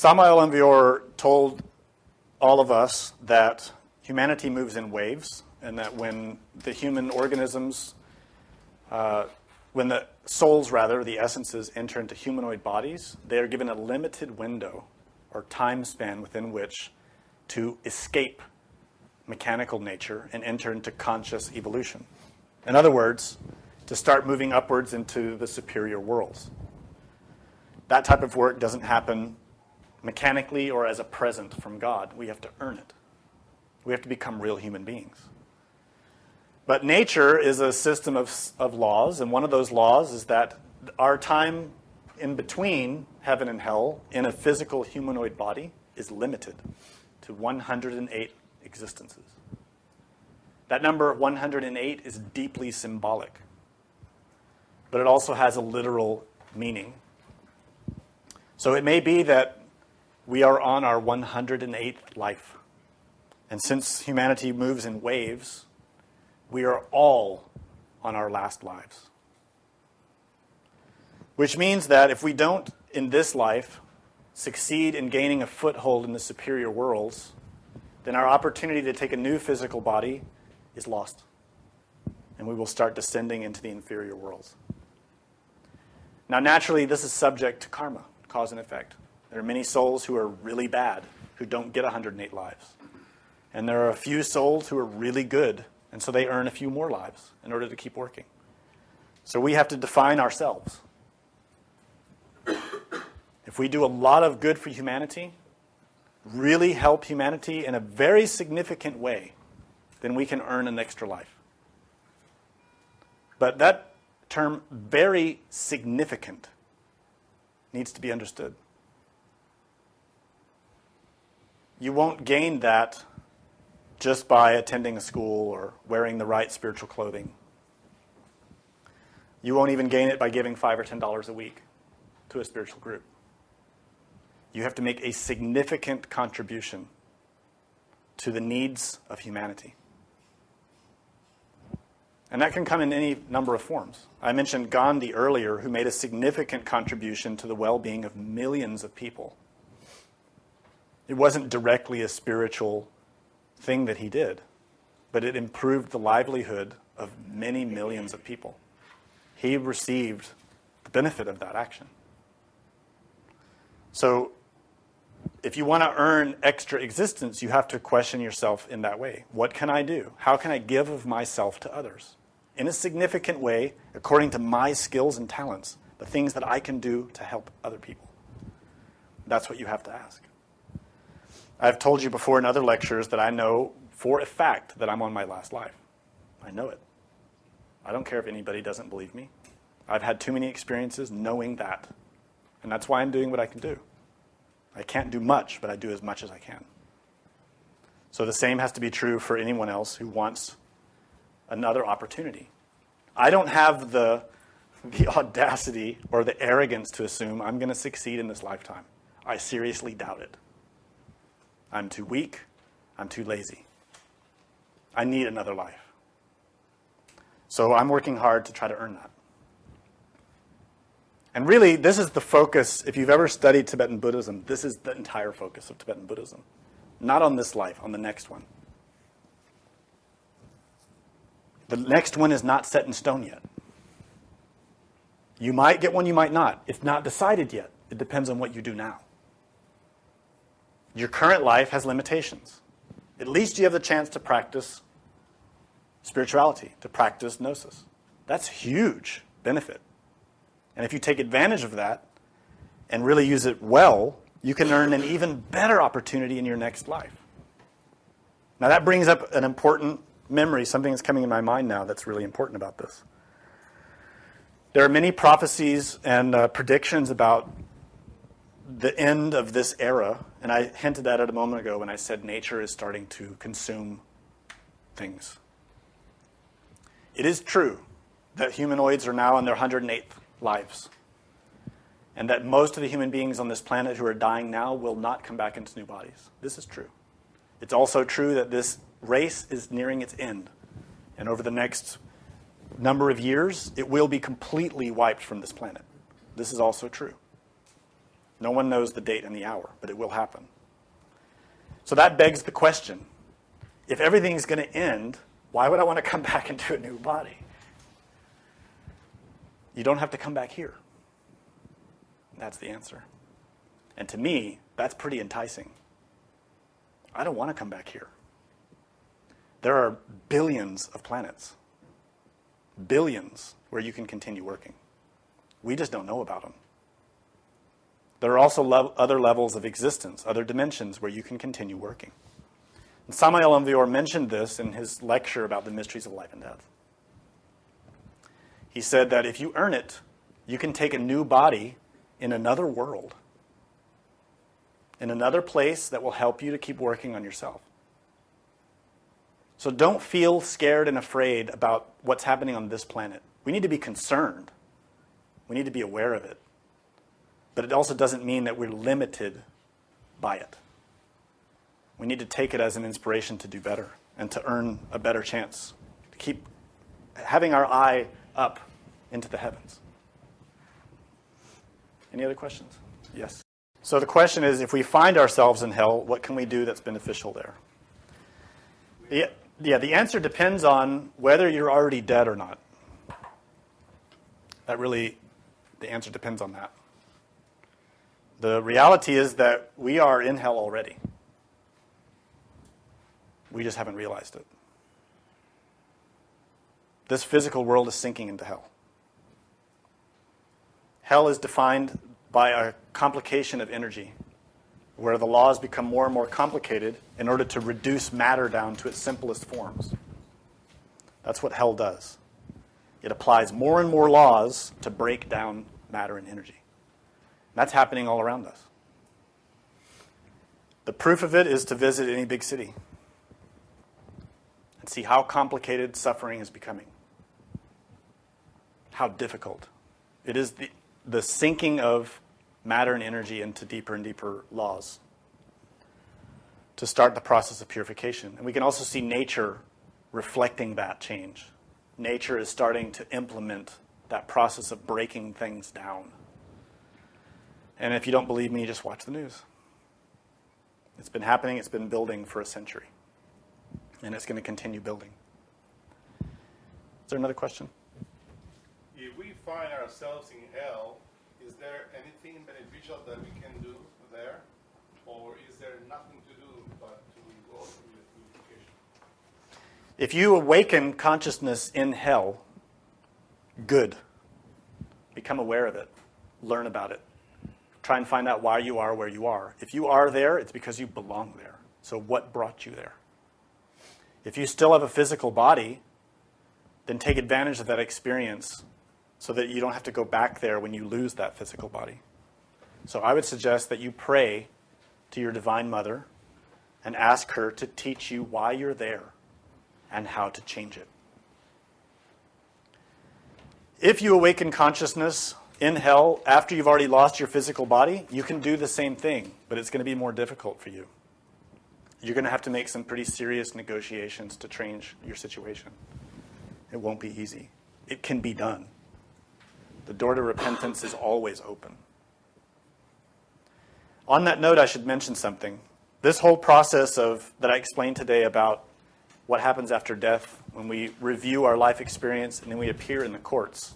Samael Aun told all of us that humanity moves in waves, and that when the human organisms, when the souls, rather, the essences, enter into humanoid bodies, they are given a limited window or time span within which to escape mechanical nature and enter into conscious evolution. In other words, to start moving upwards into the superior worlds. That type of work doesn't happen mechanically or as a present from God. We have to earn it. We have to become real human beings. But nature is a system of laws, and one of those laws is that our time in between heaven and hell in a physical humanoid body is limited to 108 existences. That number 108 is deeply symbolic, but it also has a literal meaning. So it may be that we are on our 108th life. And since humanity moves in waves, we are all on our last lives. Which means that if we don't, in this life, succeed in gaining a foothold in the superior worlds, then our opportunity to take a new physical body is lost. And we will start descending into the inferior worlds. Now, naturally, this is subject to karma, cause and effect. There are many souls who are really bad, who don't get 108 lives. And there are a few souls who are really good, and so they earn a few more lives in order to keep working. So we have to define ourselves. If we do a lot of good for humanity, really help humanity in a very significant way, then we can earn an extra life. But that term, very significant, needs to be understood. You won't gain that just by attending a school or wearing the right spiritual clothing. You won't even gain it by giving $5 or $10 a week to a spiritual group. You have to make a significant contribution to the needs of humanity. And that can come in any number of forms. I mentioned Gandhi earlier, who made a significant contribution to the well-being of millions of people. It wasn't directly a spiritual thing that he did, but it improved the livelihood of many millions of people. He received the benefit of that action. So if you want to earn extra existence, you have to question yourself in that way. What can I do? How can I give of myself to others? In a significant way, according to my skills and talents, the things that I can do to help other people. That's what you have to ask. I've told you before in other lectures that I know for a fact that I'm on my last life. I know it. I don't care if anybody doesn't believe me. I've had too many experiences knowing that. And that's why I'm doing what I can do. I can't do much, but I do as much as I can. So the same has to be true for anyone else who wants another opportunity. I don't have the audacity or the arrogance to assume I'm going to succeed in this lifetime. I seriously doubt it. I'm too weak. I'm too lazy. I need another life. So I'm working hard to try to earn that. And really, this is the focus. If you've ever studied Tibetan Buddhism, this is the entire focus of Tibetan Buddhism. Not on this life, on the next one. The next one is not set in stone yet. You might get one, you might not. It's not decided yet. It depends on what you do now. Your current life has limitations. At least you have the chance to practice spirituality, to practice gnosis. That's huge benefit. And if you take advantage of that and really use it well, you can earn an even better opportunity in your next life. Now that brings up an important memory, something that's coming in my mind now that's really important about this. There are many prophecies and predictions about the end of this era, and I hinted at it a moment ago when I said nature is starting to consume things. It is true that humanoids are now in their 108th lives, and that most of the human beings on this planet who are dying now will not come back into new bodies. This is true. It's also true that this race is nearing its end, and over the next number of years, it will be completely wiped from this planet. This is also true. No one knows the date and the hour, but it will happen. So that begs the question, if everything's going to end, why would I want to come back into a new body? You don't have to come back here. That's the answer. And to me, that's pretty enticing. I don't want to come back here. There are billions of planets. Billions where you can continue working. We just don't know about them. There are also other levels of existence, other dimensions where you can continue working. And Samael Aun Weor mentioned this in his lecture about the mysteries of life and death. He said that if you earn it, you can take a new body in another world, in another place that will help you to keep working on yourself. So don't feel scared and afraid about what's happening on this planet. We need to be concerned. We need to be aware of it. But it also doesn't mean that we're limited by it. We need to take it as an inspiration to do better and to earn a better chance, to keep having our eye up into the heavens. Any other questions? Yes. So the question is, if we find ourselves in hell, what can we do that's beneficial there? Yeah, the answer depends on whether you're already dead or not. The answer depends on that. The reality is that we are in hell already. We just haven't realized it. This physical world is sinking into hell. Hell is defined by a complication of energy, where the laws become more and more complicated in order to reduce matter down to its simplest forms. That's what hell does. It applies more and more laws to break down matter and energy. That's happening all around us. The proof of it is to visit any big city and see how complicated suffering is becoming. How difficult. It is the sinking of matter and energy into deeper and deeper laws to start the process of purification. And we can also see nature reflecting that change. Nature is starting to implement that process of breaking things down. And if you don't believe me, just watch the news. It's been happening, it's been building for a century. And it's going to continue building. Is there another question? If we find ourselves in hell, is there anything beneficial that we can do there? Or is there nothing to do but to go through the purification? If you awaken consciousness in hell, good. Become aware of it. Learn about it. Try and find out why you are where you are. If you are there, it's because you belong there. So what brought you there? If you still have a physical body, then take advantage of that experience so that you don't have to go back there when you lose that physical body. So I would suggest that you pray to your Divine Mother and ask her to teach you why you're there and how to change it. If you awaken consciousness in hell after you've already lost your physical body, you can do the same thing, but it's going to be more difficult for you. You're going to have to make some pretty serious negotiations to change your situation. It won't be easy. It can be done. The door to repentance is always open. On that note, I should mention something. This whole process that I explained today about what happens after death, when we review our life experience and then we appear in the courts,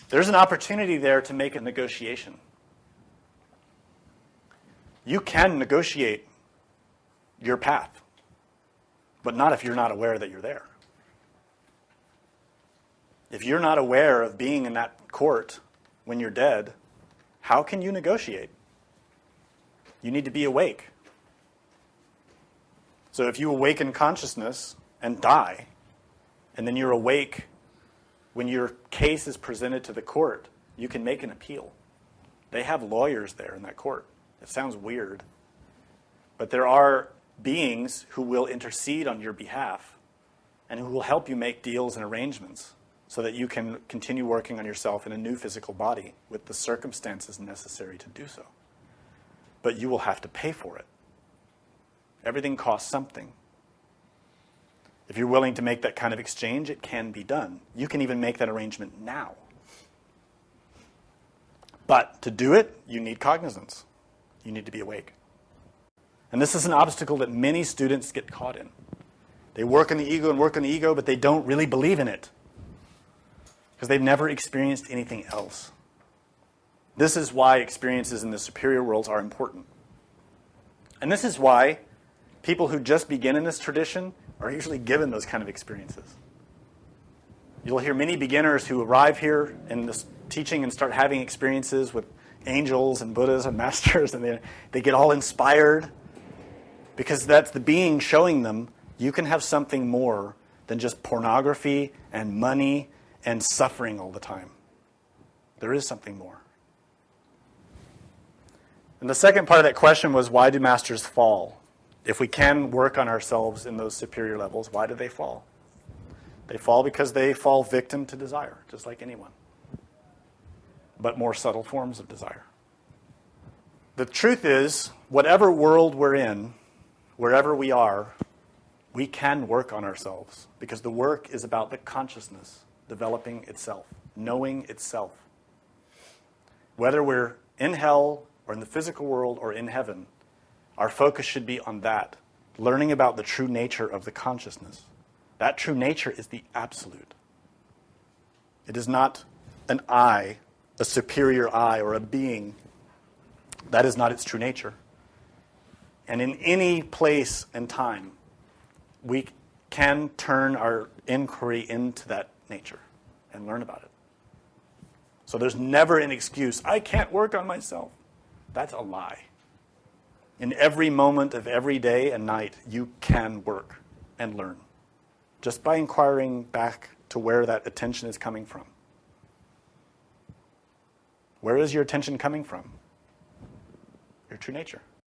there's an opportunity there to make a negotiation. You can negotiate your path, but not if you're not aware that you're there. If you're not aware of being in that court when you're dead, how can you negotiate? You need to be awake. So if you awaken consciousness and die, and then you're awake when your case is presented to the court, you can make an appeal. They have lawyers there in that court. It sounds weird, but there are beings who will intercede on your behalf and who will help you make deals and arrangements so that you can continue working on yourself in a new physical body with the circumstances necessary to do so. But you will have to pay for it. Everything costs something. If you're willing to make that kind of exchange, it can be done. You can even make that arrangement now. But to do it, you need cognizance. You need to be awake. And this is an obstacle that many students get caught in. They work on the ego and work on the ego, but they don't really believe in it because they've never experienced anything else. This is why experiences in the superior worlds are important. And this is why people who just begin in this tradition are usually given those kind of experiences. You'll hear many beginners who arrive here in this teaching and start having experiences with angels and Buddhas and masters, and they get all inspired because that's the being showing them you can have something more than just pornography and money and suffering all the time. There is something more. And the second part of that question was, why do masters fall? If we can work on ourselves in those superior levels, why do they fall? They fall because they fall victim to desire, just like anyone, but more subtle forms of desire. The truth is, whatever world we're in, wherever we are, we can work on ourselves because the work is about the consciousness developing itself, knowing itself. Whether we're in hell or in the physical world or in heaven, our focus should be on that, learning about the true nature of the consciousness. That true nature is the absolute. It is not an I, a superior I, or a being. That is not its true nature. And in any place and time, we can turn our inquiry into that nature and learn about it. So there's never an excuse, I can't work on myself. That's a lie. In every moment of every day and night, you can work and learn just by inquiring back to where that attention is coming from. Where is your attention coming from? Your true nature.